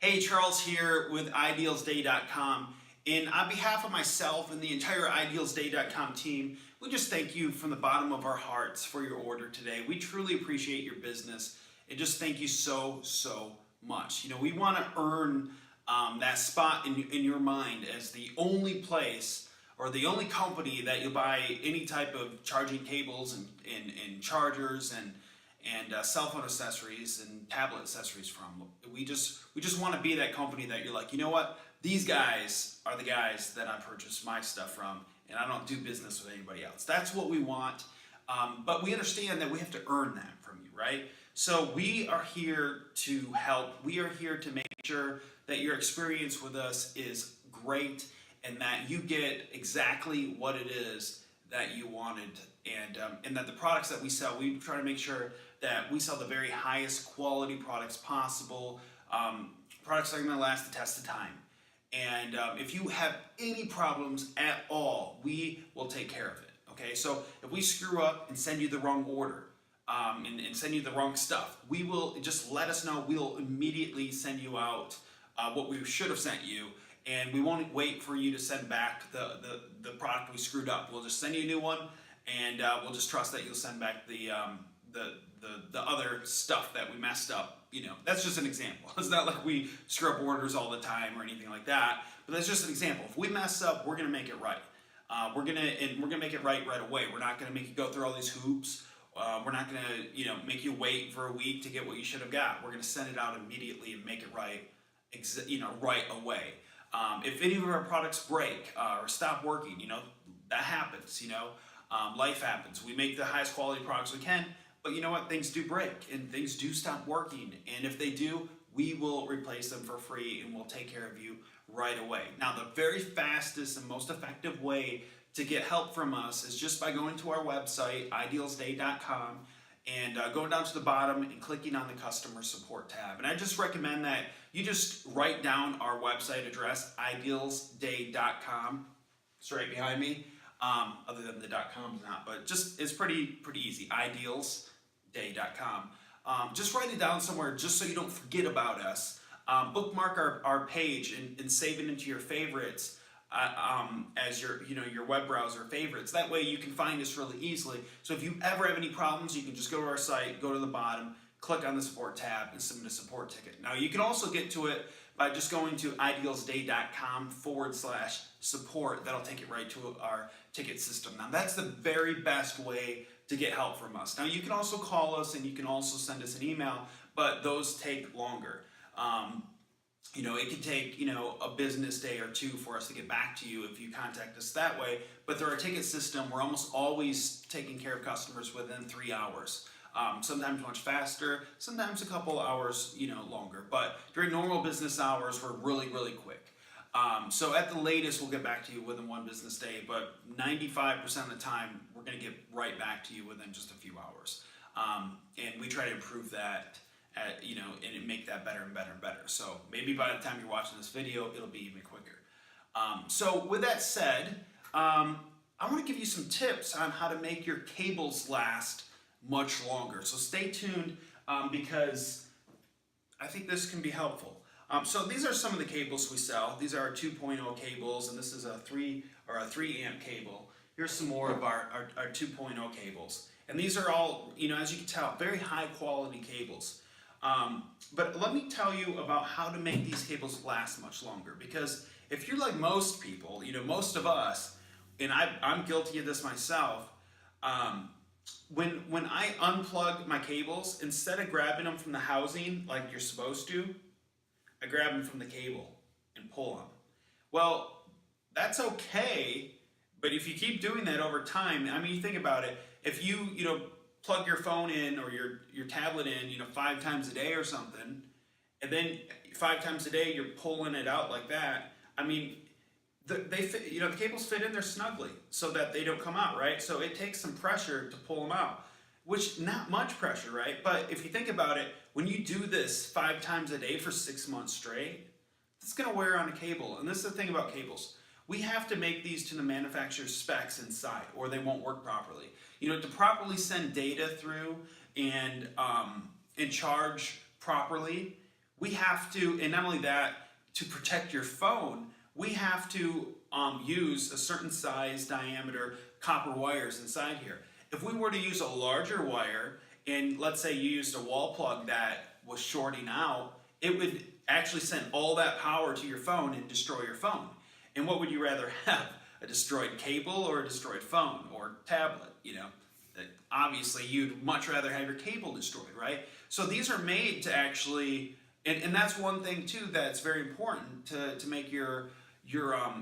Hey, Charles here with idealsday.com. And on behalf of myself and the entire idealsday.com team, we just thank you from the bottom of our hearts for your order today. We truly appreciate your business and just thank you so much. We want to earn that spot in your mind as the only place or the only company that you buy any type of charging cables and chargers and cell phone accessories and tablet accessories from. We just want to be that company that you're like, you know what? These guys are the guys that I purchase my stuff from, and I don't do business with anybody else. That's what we want. But we understand that we have to earn that from you, right? So we are here to help. We are here to make sure that your experience with us is great and that you get exactly what it is that you wanted, and that the products that we sell, we try to make sure that we sell the very highest quality products possible, products that are going to last the test of time. And if you have any problems at all, we will take care of it. Okay, so if we screw up and send you the wrong order, and send you the wrong stuff, we will just let us know. We'll immediately send you out what we should have sent you, and we won't wait for you to send back the product we screwed up. We'll just send you a new one, and we'll just trust that you'll send back the other stuff that we messed up. That's just an example. It's not like we screw up orders all the time or anything like that, but that's just an example. If we mess up, we're gonna make it right. We're gonna make it right away. We're not gonna make you go through all these hoops. We're not gonna make you wait for a week to get what you should have got. We're gonna send it out immediately and make it right, right away. If any of our products break or stop working, that happens. Life happens. We make the highest quality products we can, but you know what? Things do break and things do stop working. And if they do, we will replace them for free and we'll take care of you right away. Now, the very fastest and most effective way to get help from us is just by going to our website, idealsday.com, and going down to the bottom and clicking on the customer support tab. And I just recommend that you just write down our website address, idealsday.com. It's right behind me. Other than the .com is not, but it's pretty easy. Idealsday.com. Just write it down somewhere just so you don't forget about us. Bookmark our page and save it into your favorites as your web browser favorites. That way you can find us really easily. So if you ever have any problems, you can just go to our site, go to the bottom, click on the support tab, and submit a support ticket. Now you can also get to it by just going to idealsday.com/support. That'll take it right to our ticket system. Now that's the very best way to get help from us. Now you can also call us and you can also send us an email, but those take longer. It could take, a business day or two for us to get back to you if you contact us that way. But through our ticket system, we're almost always taking care of customers within 3 hours. Sometimes much faster, sometimes a couple hours, longer. But during normal business hours, we're really quick. So at the latest, we'll get back to you within one business day, but 95% of the time, we're going to get right back to you within just a few hours. And we try to improve that, and make that better and better and better. So maybe by the time you're watching this video, it'll be even quicker. So with that said, I want to give you some tips on how to make your cables last much longer. So stay tuned because I think this can be helpful. So these are some of the cables we sell. These are our 2.0 cables, and this is a 3 amp cable. Here's some more of our 2.0 cables. And these are all, as you can tell, very high quality cables. But let me tell you about how to make these cables last much longer. Because if you're like most people, most of us, and I'm guilty of this myself, when I unplug my cables, instead of grabbing them from the housing like you're supposed to, I grab them from the cable and pull them. Well, that's okay, but if you keep doing that over time, you think about it, if you, plug your phone in or your tablet in, 5 times a day or something, and then 5 times a day you're pulling it out like that, they fit, the cables fit in there snugly so that they don't come out, right? So it takes some pressure to pull them out, which not much pressure, right? But if you think about it, when you do this 5 times a day for 6 months straight, it's gonna wear on a cable. And this is the thing about cables. We have to make these to the manufacturer's specs inside or they won't work properly. To properly send data through and charge properly, we have to, and not only that, to protect your phone, we have to use a certain size diameter copper wires inside here. If we were to use a larger wire, and let's say you used a wall plug that was shorting out, it would actually send all that power to your phone and destroy your phone. And what would you rather have? A destroyed cable or a destroyed phone or tablet? Obviously you'd much rather have your cable destroyed, right? So these are made to actually, and that's one thing too that's very important to make your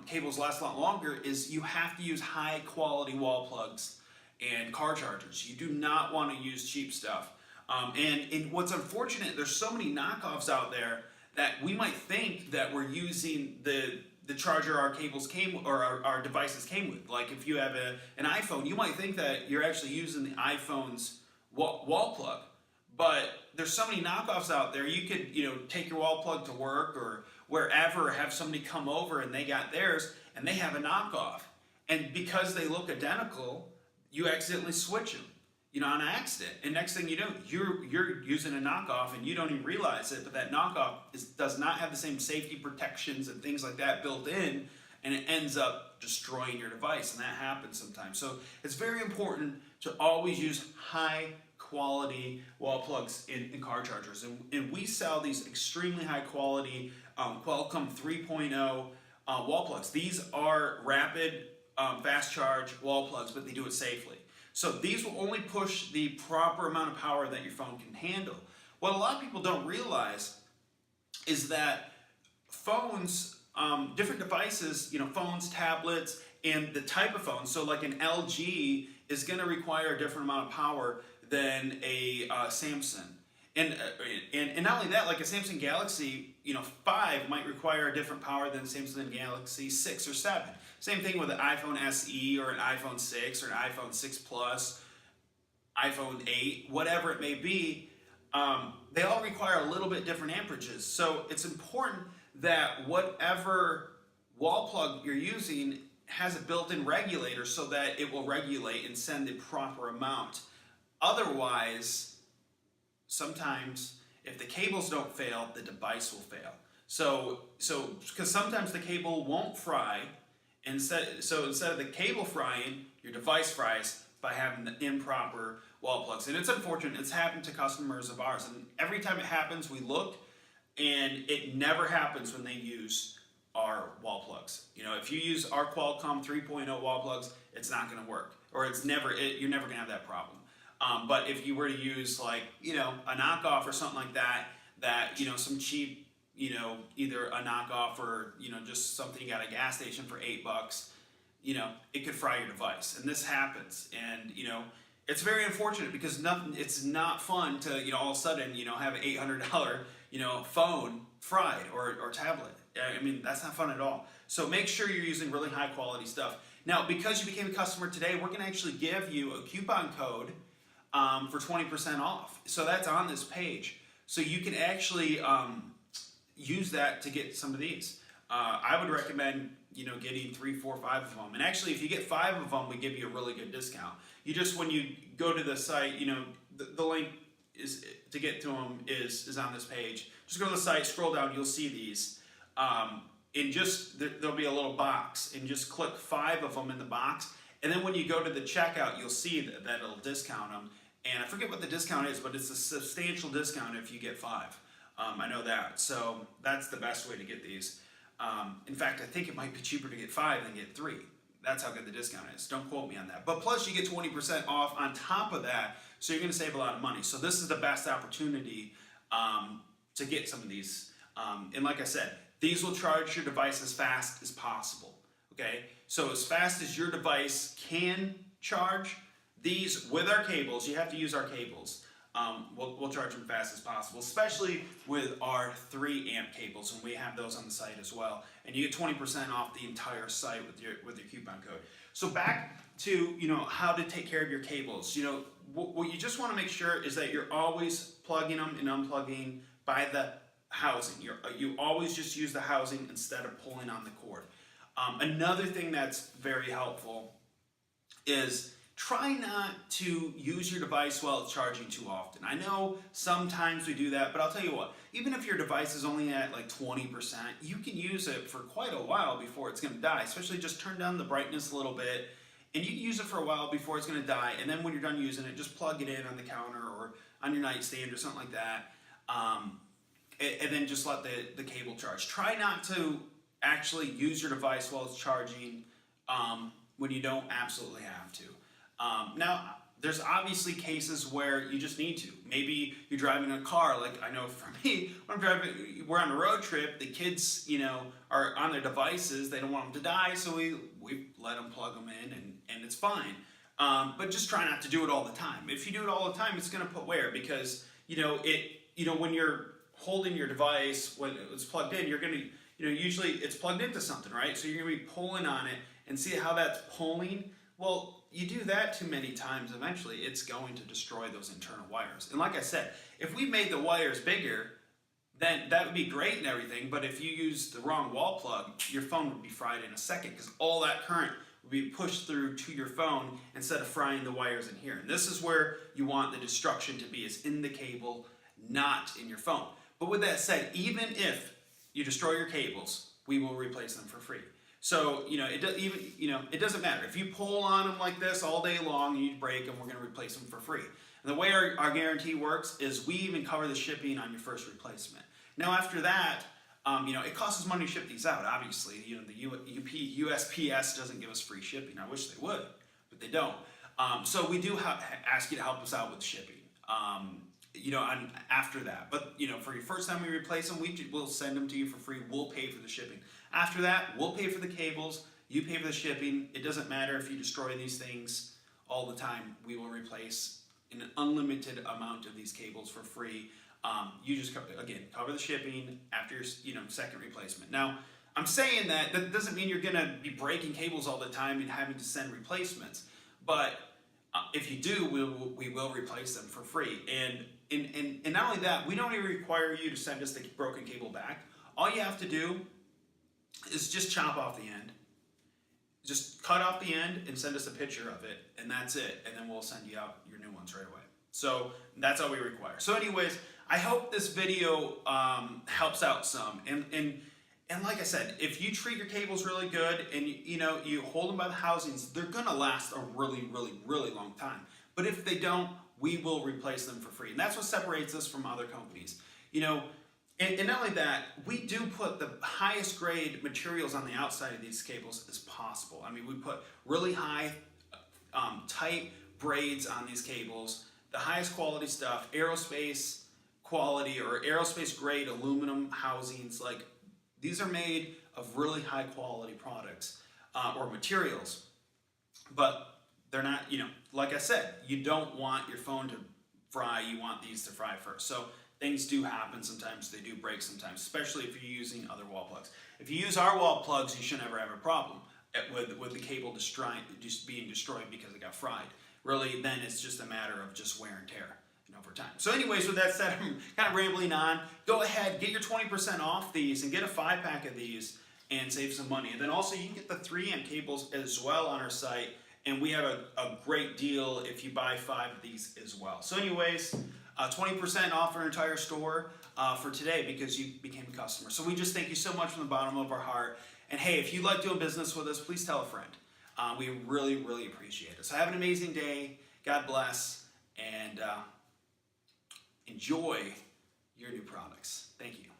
cables last a lot longer, is you have to use high quality wall plugs and car chargers. You do not want to use cheap stuff. And what's unfortunate, there's so many knockoffs out there that we might think that we're using the charger our cables came, or our devices came with. Like if you have an iPhone, you might think that you're actually using the iPhone's wall plug. But there's so many knockoffs out there. You could, take your wall plug to work or wherever, have somebody come over and they got theirs and they have a knockoff. And because they look identical, you accidentally switch them, on accident. And next thing you know, you're using a knockoff and you don't even realize it, but that knockoff does not have the same safety protections and things like that built in, and it ends up destroying your device, and that happens sometimes. So it's very important to always use high quality wall plugs in car chargers. And we sell these extremely high quality Qualcomm 3.0 wall plugs. These are rapid fast charge wall plugs, but they do it safely. So these will only push the proper amount of power that your phone can handle. What a lot of people don't realize is that phones, different devices, phones, tablets, and the type of phone. So like an LG is going to require a different amount of power than a Samsung. And not only that, like a Samsung Galaxy, 5 might require a different power than Samsung Galaxy 6 or 7. Same thing with an iPhone SE or an iPhone 6 or an iPhone 6 Plus, iPhone 8, whatever it may be. They all require a little bit different amperages. So it's important that whatever wall plug you're using has a built-in regulator so that it will regulate and send the proper amount. Otherwise, sometimes if the cables don't fail, the device will fail. So because sometimes the cable won't fry, instead of the cable frying, your device fries by having the improper wall plugs. And it's unfortunate. It's happened to customers of ours, and every time it happens, we look, and it never happens when they use our wall plugs. If you use our Qualcomm 3.0 wall plugs, it's not going to work, or you're never going to have that problem. But if you were to use a knockoff or something like that, some cheap, either a knockoff or, just something you got at a gas station for $8, it could fry your device. And this happens. And, it's very unfortunate because it's not fun to, all of a sudden, have an $800, phone fried or tablet. I mean, that's not fun at all. So make sure you're using really high quality stuff. Now, because you became a customer today, we're going to actually give you a coupon code for 20% off. So that's on this page. So you can actually use that to get some of these. I would recommend, getting 3, 4, 5 of them. And actually, if you get 5 of them, we give you a really good discount. You just, when you go to the site, the link is to get to them is on this page. Just go to the site, scroll down, you'll see these. And there'll be a little box, and just click 5 of them in the box. And then when you go to the checkout, you'll see that it'll discount them. And I forget what the discount is, but it's a substantial discount if you get 5. I know that. So that's the best way to get these. In fact, I think it might be cheaper to get 5 than get 3. That's how good the discount is. Don't quote me on that. But plus you get 20% off on top of that, so you're going to save a lot of money. So this is the best opportunity to get some of these. And like I said, these will charge your device as fast as possible. Okay? So as fast as your device can charge, these with our cables, you have to use our cables. We'll charge them fast as possible, especially with our 3 amp cables, and we have those on the site as well. And you get 20% off the entire site with your coupon code. So back to how to take care of your cables. What you just want to make sure is that you're always plugging them and unplugging by the housing. You always just use the housing instead of pulling on the cord. Another thing that's very helpful is try not to use your device while it's charging too often. I know sometimes we do that, but I'll tell you what, even if your device is only at like 20%, you can use it for quite a while before it's going to die, especially just turn down the brightness a little bit, and you can use it for a while before it's going to die, and then when you're done using it, just plug it in on the counter or on your nightstand or something like that, and then just let the cable charge. Try not to actually use your device while it's charging when you don't absolutely have to. Now, there's obviously cases where you just need to. Maybe you're driving a car, like I know for me, when we're on a road trip, the kids, are on their devices, they don't want them to die, so we let them plug them in and it's fine. But just try not to do it all the time. If you do it all the time, it's gonna put wear because, when you're holding your device, when it's plugged in, you're gonna, usually it's plugged into something, right? So you're gonna be pulling on it and see how that's pulling. Well, you do that too many times, eventually it's going to destroy those internal wires. And like I said, if we made the wires bigger, then that would be great and everything, but if you use the wrong wall plug, your phone would be fried in a second because all that current would be pushed through to your phone instead of frying the wires in here. And this is where you want the destruction to be, is in the cable, not in your phone. But with that said, even if you destroy your cables, we will replace them for free. So, it doesn't matter. If you pull on them like this all day long and you break them, we're going to replace them for free. And the way our guarantee works is we even cover the shipping on your first replacement. Now, after that, it costs us money to ship these out, obviously. The USPS doesn't give us free shipping. I wish they would, but they don't. So we do ask you to help us out with the shipping. And after that. But, for your first time we replace them, we'll send them to you for free. We'll pay for the shipping. After that, we'll pay for the cables. You pay for the shipping. It doesn't matter if you destroy these things all the time. We will replace an unlimited amount of these cables for free. You just, cover the shipping after your, second replacement. Now, I'm saying that doesn't mean you're going to be breaking cables all the time and having to send replacements. But if you do, we will replace them for free. And not only that, we don't even require you to send us the broken cable back. All you have to do is just chop off the end. Just cut off the end and send us a picture of it, and that's it. And then we'll send you out your new ones right away. So that's all we require. So anyways, I hope this video helps out some. And like I said, if you treat your cables really good and you hold them by the housings, they're gonna last a really, really, really long time. But if they don't, we will replace them for free. And that's what separates us from other companies. And not only that, we do put the highest grade materials on the outside of these cables as possible. I mean, we put really high, tight braids on these cables, the highest quality stuff, aerospace quality or aerospace grade aluminum housings. Like, these are made of really high quality products or materials, but they're not, like I said, you don't want your phone to fry, you want these to fry first. So things do happen sometimes, they do break sometimes, especially if you're using other wall plugs. If you use our wall plugs, you should never have a problem with the cable just being destroyed because it got fried. Really, then it's just a matter of just wear and tear over time. So anyways, with that said, I'm kind of rambling on. Go ahead, get your 20% off these and get a 5-pack of these and save some money. And then also you can get the 3-amp cables as well on our site, and we have a great deal if you buy 5 of these as well. So anyways, 20% off our entire store for today because you became a customer. So we just thank you so much from the bottom of our heart. And hey, if you like doing business with us, please tell a friend. We really, really appreciate it. So have an amazing day. God bless. And enjoy your new products. Thank you.